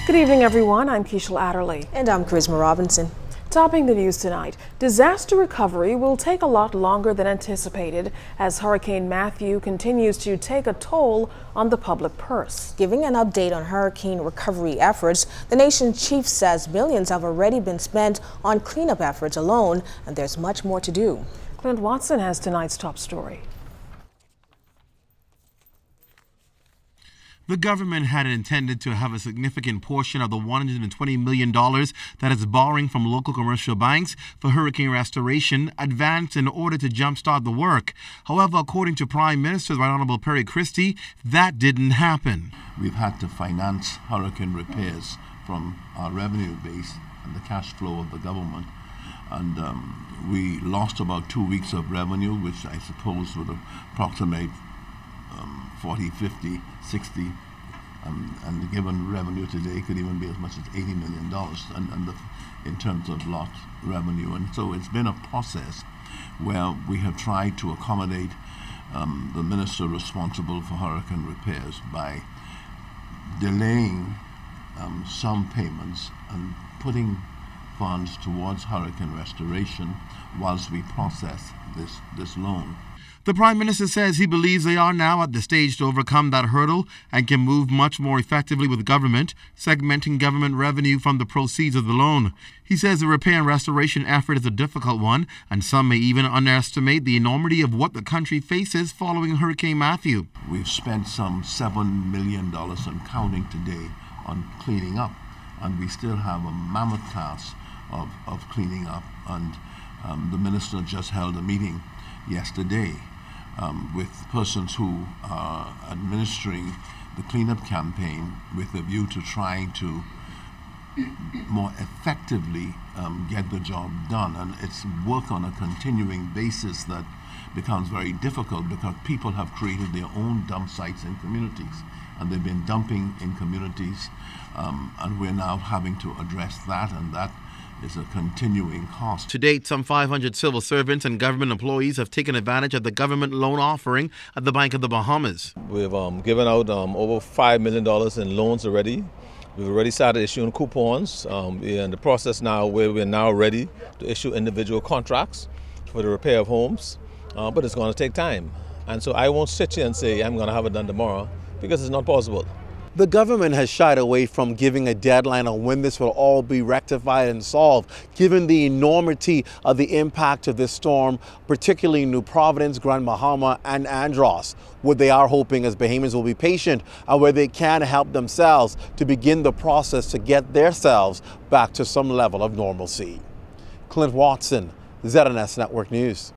Good evening, everyone. I'm Keishel Adderley. And I'm Charisma Robinson. Topping the news tonight, disaster recovery will take a lot longer than anticipated as Hurricane Matthew continues to take a toll on the public purse. Giving an update on hurricane recovery efforts, the nation's chief says millions have already been spent on cleanup efforts alone, and there's much more to do. Clint Watson has tonight's top story. The government had intended to have a significant portion of the $120 million that it's borrowing from local commercial banks for hurricane restoration advanced in order to jumpstart the work. However, according to Prime Minister Right Honorable Perry Christie, that didn't happen. We've had to finance hurricane repairs from our revenue base and the cash flow of the government. And we lost about 2 weeks of revenue, which I suppose would approximate 40, 50, 60, and the given revenue today could even be as much as $80 million in terms of lost revenue. And so it's been a process where we have tried to accommodate the minister responsible for hurricane repairs by delaying some payments and putting funds towards hurricane restoration whilst we process this loan. The Prime Minister says he believes they are now at the stage to overcome that hurdle and can move much more effectively with government, segmenting government revenue from the proceeds of the loan. He says the repair and restoration effort is a difficult one, and some may even underestimate the enormity of what the country faces following Hurricane Matthew. We've spent some $7 million and counting today on cleaning up, and we still have a mammoth task of cleaning up. And the minister just held a meeting yesterday with persons who are administering the cleanup campaign with a view to trying to more effectively get the job done. And it's work on a continuing basis that becomes very difficult because people have created their own dump sites in communities, and they've been dumping in communities, and we're now having to address that, and that is a continuing cost. To date, some 500 civil servants and government employees have taken advantage of the government loan offering at the Bank of the Bahamas. We've given out over $5 million in loans already. We've already started issuing coupons. We're in the process now where we're now ready to issue individual contracts for the repair of homes, but it's going to take time. And so I won't sit here and say I'm going to have it done tomorrow, because it's not possible. The government has shied away from giving a deadline on when this will all be rectified and solved, given the enormity of the impact of this storm, particularly New Providence, Grand Bahama, and Andros. What they are hoping is Bahamians will be patient and where they can help themselves to begin the process to get themselves back to some level of normalcy. Clint Watson, ZNS Network News.